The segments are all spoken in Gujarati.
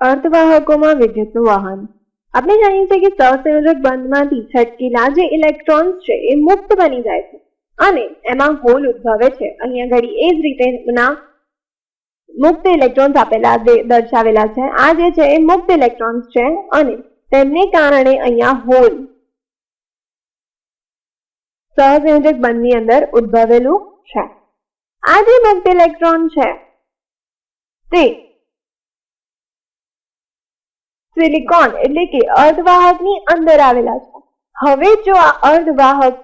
અર્ધવાહકોમાં વિદ્યુતનું વહન. આપણે જાણીએ છીએ કે સહસંયોજક બંધમાંથી છટકેલા જે ઇલેક્ટ્રોન્સ છે એ મુક્ત બની જાય છે અને એમાં હોલ ઉદ્ભવે છે. અહીંયા ઘડી એ જ રીતે મુક્ત ઇલેક્ટ્રોન્સ આપેલા દર્શાવેલા છે. આ જે છે એ મુક્ત ઇલેક્ટ્રોન્સ છે અને તેમને કારણે અહીંયા હોલ સહસંયોજક બંધની અંદર ઉદ્ભવેલું છે. આ જે મુક્ત ઇલેક્ટ્રોન છે તે સિલિકોન એટલે કે અર્ધવાહકની અંદર આવેલા છે. હવે જો આ અર્ધવાહક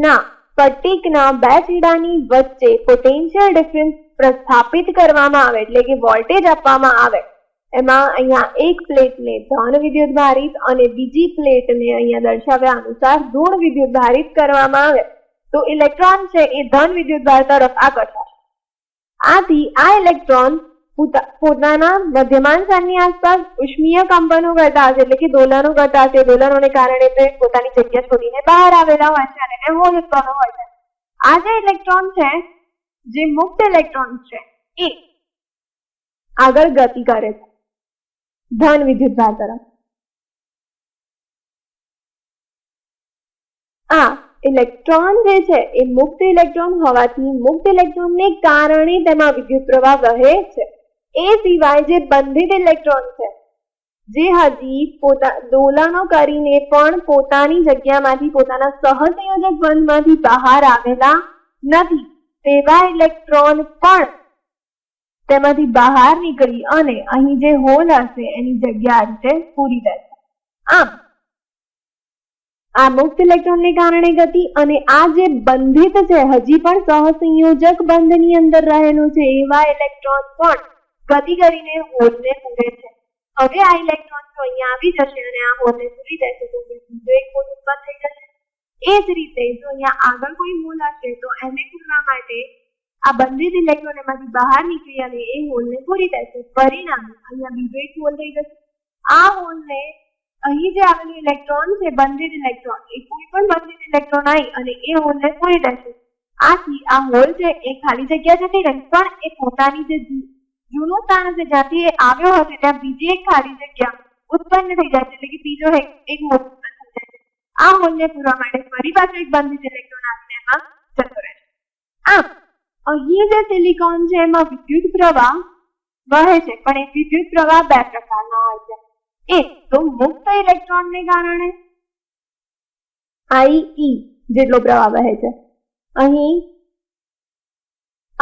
ના સ્ફટિકના બે છેડાની વચ્ચે પોટેન્શિયલ ડિફરન્સ પ્રસ્થાપિત કરવામાં આવે એટલે કે વોલ્ટેજ આપવામાં આવે, એમાં અહીંયા એક પ્લેટને ધન વિદ્યુતભારિત અને બીજી પ્લેટને અહીંયા દર્શાવ્યા અનુસાર ઋણ વિદ્યુતભારિત કરવામાં આવે તો ઇલેક્ટ્રોન છે એ ધન વિદ્યુતભાર તરફ આકર્ષાશે. આથી આ ઇલેક્ટ્રોન પોતાના મધ્યમાન સ્થાનની આસપાસ ઉષ્મીય કંપનો કરતા હશે એટલે કે દોલનો કરતા હશે. દોલનોને કારણે તે પોતાની જગ્યા છોડીને બહાર આવેલા હોય છે અને હોલ ઉત્પન્ન હોય છે. આ જે ઇલેક્ટ્રોન છે જે મુક્ત ઇલેક્ટ્રોન છે એ આગળ ગતિ કરે છે ધન વિદ્યુતભાર તરફ. આ ઇલેક્ટ્રોન જે છે એ મુક્ત ઇલેક્ટ્રોન હોવાથી મુક્ત ઇલેક્ટ્રોનને કારણે તેમાં વિદ્યુત પ્રવાહ વહે છે. એ સિવાય જે બંધિત ઇલેક્ટ્રોન છે જે હજી દોલનો કરીને પણ પોતાની જગ્યામાંથી પોતાના સહસંયોજક બંધમાંથી બહાર આવેલા નથી તેવા ઇલેક્ટ્રોન પણ તેમાંથી બહાર નીકળી અને અહીં જે હોલ હશે એની જગ્યા આ રીતે પૂરી થશે. આમ આ મુક્ત ઇલેક્ટ્રોનને કારણે ગતિ અને આ જે બંધિત છે હજી પણ સહસંયોજક બંધની અંદર રહેલું છે એવા ઇલેક્ટ્રોન પણ ગતિ કરીને હોલને પૂરે છે. હવે આ ઇલેક્ટ્રોન તો અહીંયા આવી જશે અને આ હોલને પૂરી જશે તો બીજો એક હોલ ઉત્પન્ન થઈ જશે. એ જ રીતે જો અહીંયા આગળ કોઈ હોલ હશે તો એને પૂરવા માટે આ બંધિત ઇલેક્ટ્રોન એમાંથી બહાર નીકળી અને એ હોલને પૂરી થશે. પરિણામે અહીંયા બીજો એક હોલ થઈ જશે. આ હોલને અહીં જે આવેલું ઇલેક્ટ્રોન છે બંધિત ઇલેક્ટ્રોન એ કોઈ પણ બંધિત ઇલેક્ટ્રોન આવી અને એ હોલને પૂરી દેશે. આથી આ હોલ છે એ ખાલી જગ્યા જતી રહે પણ એ પોતાની જે જૂનું સ્થાન હશે જ્યાંથી એ આવ્યો હશે ત્યાં બીજી એક ખાલી જગ્યા ઉત્પન્ન થઈ જાય છે એટલે કે બીજો એક હોલ ઉત્પન્ન થઈ જાય છે. આ હોલને પૂરવા માટે ફરી પાછું એક બંધિત ઇલેક્ટ્રોન આવીને એમાં જતો રહે છે. આમ અહીં જે સિલિકોન છે એમાં વિદ્યુત પ્રવાહ વહે છે પણ એ વિદ્યુત પ્રવાહ બે પ્રકારના હોય છે. એક તો મુક્ત ઇલેક્ટ્રોનને કારણે IE જેટલો પ્રવાહ વહે છે. અહીં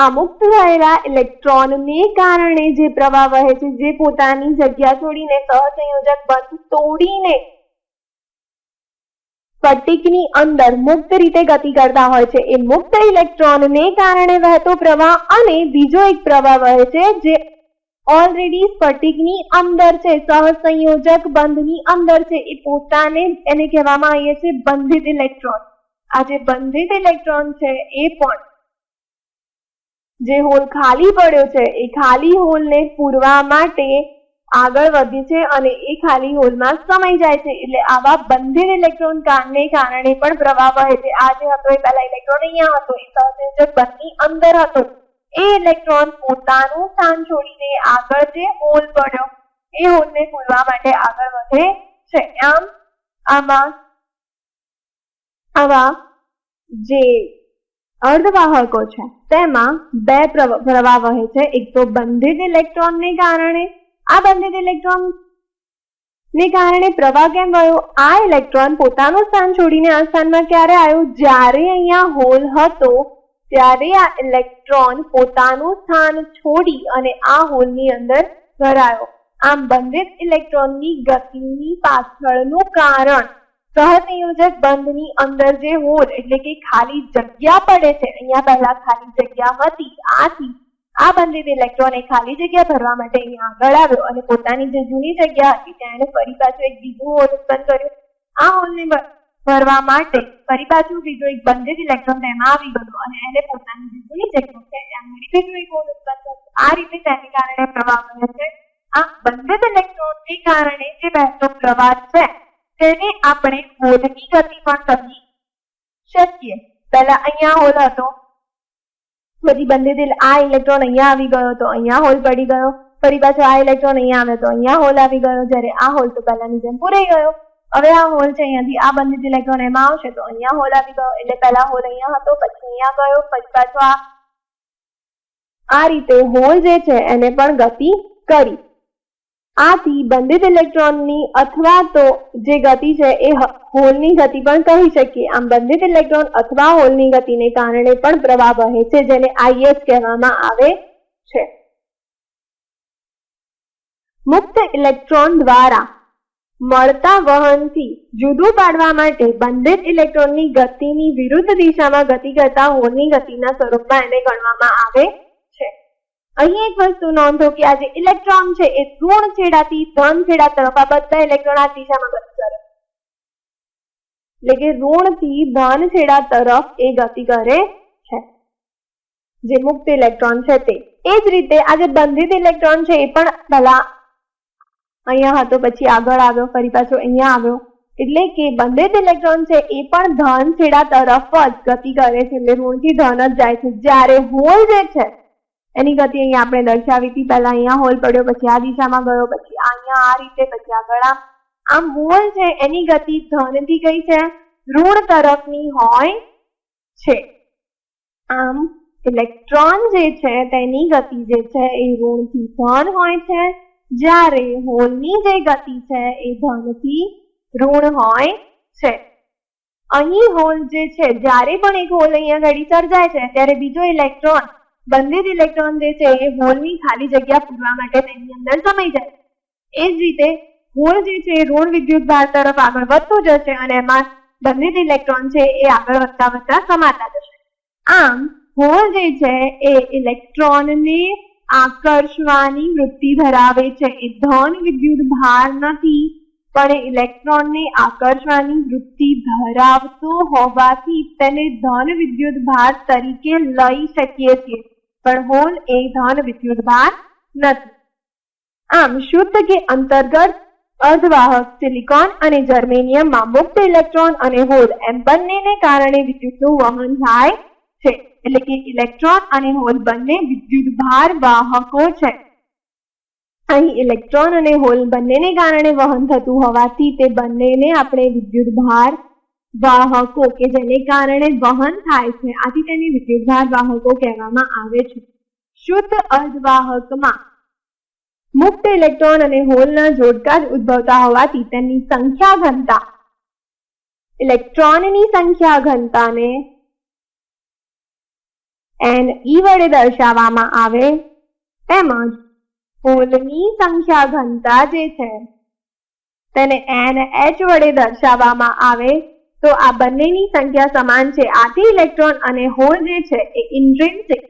આ મુક્ત થયેલા ઇલેક્ટ્રોનને કારણે જે પ્રવાહ વહે છે જે પોતાની જગ્યા છોડીને સહસંયોજક બંધ તોડીને સ્ફટિકની અંદર મુક્ત રીતે ગતિ કરતા હોય છે એ મુક્ત ઇલેક્ટ્રોનને કારણે વહેતો પ્રવાહ અને બીજો એક પ્રવાહ વહે છે જે ઓલરેડી સ્ફટિકની અંદર છે સહસંયોજક બંધની અંદર છે એ પોતાને એને કહેવામાં આવે છે બંધિત ઇલેક્ટ્રોન. આ જે બંધિત ઇલેક્ટ્રોન છે એ પણ જે હોલ ખાલી પડ્યો છે એ ખાલી હોલને પૂરવા માટે આગળ વધે છે અને એ ખાલી હોલમાં સમાઈ જાય છે એટલે આવા બંધિત ઇલેક્ટ્રોન ને કારણે પણ પ્રવાહ વહે છે. આ જે હતો એ પહેલા ઇલેક્ટ્રોન અહીંયા હતો એ સહસંયોજક બંધની અંદર હતો એ ઇલેક્ટ્રોન પોતાનું સ્થાન છોડીને આગળ જે હોલ પડ્યો એ હોલને પૂરવા માટે આગળ વધે છે. આમ આવા જે અર્ધવાહકો છે તેમાં બે પ્રવાહ વહે છે. એક તો બંધિત ઇલેક્ટ્રોનને કારણે આ બંધિત ઇલેક્ટ્રોન ને કારણે પ્રવાહ કેમ ગયો? આ ઇલેક્ટ્રોન પોતાનું સ્થાન છોડીને આ સ્થાનમાં ક્યારે આવ્યો? જ્યારે અહીંયા હોલ હતો ત્યારે આ ઇલેક્ટ્રોન પોતાનું સ્થાન છોડી અને આ હોલની અંદર ભરાયો. આમ બંધિત ઇલેક્ટ્રોનની ગતિની પાછળનું કારણ સહસંયોજક બંધની અંદર જે હોલ એટલે કે ખાલી જગ્યા પડે છે. અહીંયા પહેલા ખાલી જગ્યા હતી આથી આ બંધિત ઇલેક્ટ્રોન એ ખાલી જગ્યા ભરવા માટે અહીંયા આગળ આવ્યો અને પોતાની જે જૂની જગ્યા હતી ત્યાં એને ફરી પાછું એક બીજું હોલ ઉત્પન્ન કર્યો. આ હોલને ભરવા માટે ફરી પાછું બીજો એક બંધિત ઇલેક્ટ્રોન તેમાં આવી ગયો અને એને પોતાની જે જૂની જગ્યા છે ત્યાં બીજું એક હોલ ઉત્પન્ન કર્યો. આ રીતે તેને કારણે પ્રવાહ વહે છે. આ બંધિત ઇલેક્ટ્રોનને કારણે જે વહેતો પ્રવાહ છે તેને આપણે હોલની ગતિ પણ કહી શકીએ. પહેલા અહીંયા હોલ હતો, પછી બંધિત આ ઇલેક્ટ્રોન અહીંયા આવી ગયો તો અહીંયા હોલ પડી ગયો ફરી પાછો આ ઇલેક્ટ્રોન અહીંયા આવે તો અહીંયા હોલ આવી ગયો, જ્યારે આ હોલ તો પહેલાની જેમ પૂરાઈ ગયો. હવે આ હોલ છે અહીંયાથી આ બંધિત ઇલેક્ટ્રોન એમાં આવશે તો અહીંયા હોલ આવી ગયો, એટલે પહેલા હોલ અહીંયા હતો પછી અહીંયા ગયો, પછી પાછો આ રીતે હોલ જે છે એને પણ ગતિ કરી. આથી બંધિત ઇલેક્ટ્રોનની અથવા તો જે ગતિ છે એ હોલની ગતિ પણ કહી શકીએ. આમ બંધિત ઇલેક્ટ્રોન અથવા હોલની ગતિને કારણે પણ પ્રવાહ વહે છે, જેને IS કહેવામાં આવે છે. મુક્ત ઇલેક્ટ્રોન દ્વારા મળતા વહનથી જુદું પાડવા માટે બંધિત ઇલેક્ટ્રોનની ગતિની વિરુદ્ધ દિશામાં ગતિ કરતા હોલની ગતિના સ્વરૂપમાં એને ગણવામાં આવે છે. અહીં એક વસ્તુ નોંધો કે આ જે ઇલેક્ટ્રોન છે એ ઋણ છેડાથી ધન છેડા તરફ આ બધા ઇલેક્ટ્રોન આ દિશામાં ગતિ કરે, એટલે કે ઋણથી ધન છેડા તરફ એ ગતિ કરે છે, જે મુક્ત ઇલેક્ટ્રોન છે તે. એ જ રીતે આ જે બંધિત ઇલેક્ટ્રોન છે એ પણ પહેલા અહીંયા હતો પછી આગળ આવ્યો ફરી પાછો અહીંયા આવ્યો, એટલે કે બંધિત ઇલેક્ટ્રોન છે એ પણ ધન છેડા તરફ જ ગતિ કરે છે, એટલે ઋણથી ધન જ જાય છે. જ્યારે હોલ જે છે એની ગતિ અહીંયા આપણે દર્શાવી હતી, પહેલા અહીંયા હોલ પડ્યો પછી આ દિશામાં ગયો પછી અહીંયા આ રીતે પછી આગળ આમ હોલ છે એની ગતિ ધનથી કઈ છે, ઋણ તરફની હોય છે. આમ ઇલેક્ટ્રોન જે છે તેની ગતિ જે છે એ ઋણથી ધન હોય છે, જ્યારે હોલની જે ગતિ છે એ ધનથી ઋણ હોય છે. અહીં હોલ જે છે જ્યારે પણ એક હોલ અહીંયા ઘડી સર્જાય છે ત્યારે બીજો ઇલેક્ટ્રોન બંધિત ઇલેક્ટ્રોન જે છે એ હોલની ખાલી જગ્યા પૂરવા માટે તેની અંદર સમાઈ જાય. એ જ રીતે હોલ જે છે એ ઋણ વિદ્યુત ભાર તરફ આગળ વધતો જશે અને એમાં બંધિત ઇલેક્ટ્રોન છે એ આગળ વધતા વધતા સમાતા જશે. આમ હોલ જે છે એ ઇલેક્ટ્રોનને આકર્ષવાની વૃત્તિ ધરાવે છે. એ ધન વિદ્યુત ભાર નથી પણ ઇલેક્ટ્રોનને આકર્ષવાની વૃત્તિ ધરાવતો હોવાથી તેને ધન વિદ્યુત ભાર તરીકે લઈ શકીએ છીએ, પણ હોલ એ ધન વિદ્યુત ભાર નથી. આમ શુદ્ધ કે અંતર્ગત અર્ધવાહક સિલિકોન અને જર્મેનિયમમાં મુક્ત ઇલેક્ટ્રોન અને હોલ એમ બંનેને કારણે વિદ્યુતનું વહન થાય છે, એટલે કે ઇલેક્ટ્રોન અને હોલ બંને વિદ્યુત ભાર વાહકો છે. અહીં ઇલેક્ટ્રોન અને હોલ બંનેને કારણે વહન થતું હોવાથી તે બંનેને આપણે વિદ્યુત ભાર વાહકો કે જેને કારણે વહન થાય છે આથી તેને વિદ્યુત ભાર વાહકો કહેવામાં આવે છે. શુદ્ધ અર્ધવાહકમાં મુક્ત ઇલેક્ટ્રોન અને હોલના જોડકા જ ઉદ્ભવતા હોવાથી તેમની સંખ્યા ઘનતા ઇલેક્ટ્રોનની સંખ્યા ઘનતાને Ne વડે દર્શાવવામાં આવે, તેમજ હોલની સંખ્યા ઘનતા જે છે તેને NH વડે દર્શાવવામાં આવે. તો આ બંનેની સંખ્યા સમાન છે, આથી ઇલેક્ટ્રોન અને હોલ જે છે એ ઇન્ટ્રિન્સિક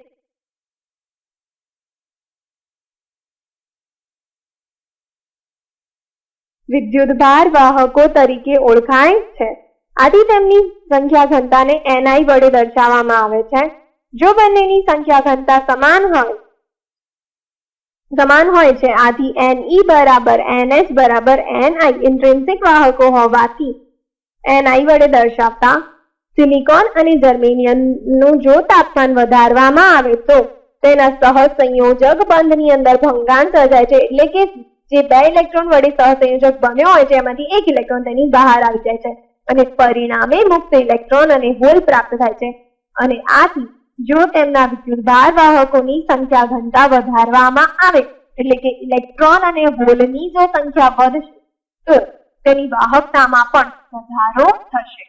વિદ્યુત ભાર વાહકો તરીકે ઓળખાય છે. આથી તેમની સંખ્યા ઘનતાને Ni વડે દર્શાવવામાં આવે છે. જો બંનેની સંખ્યા ઘનતા સમાન હોય છે આથી Ne બરાબર NH બરાબર Ni ઇન્ટ્રિન્સિક વાહકો હોવાથી Ni વડે દર્શાવતા સિલિકોન અને જર્મેનિયમનું જો તાપમાન વધારવામાં આવે તો તેના સહસંયોજક બંધની અંદર ભંગાણ સર્જાય છે, એટલે કે જે બે ઇલેક્ટ્રોન વડે સહસંયોજક બન્યો હોય છે એમાંથી એક ઇલેક્ટ્રોન તેની બહાર આવી જાય છે અને પરિણામે મુક્ત ઇલેક્ટ્રોન અને હોલ પ્રાપ્ત થાય છે. અને આથી જો તેમના વિદ્યુત ભાર વાહકોની સંખ્યા ઘનતા વધારવામાં આવે, એટલે કે ઇલેક્ટ્રોન અને હોલની જો સંખ્યા વધશે તો તેની વાહકતામાં પણ વધારો થશે.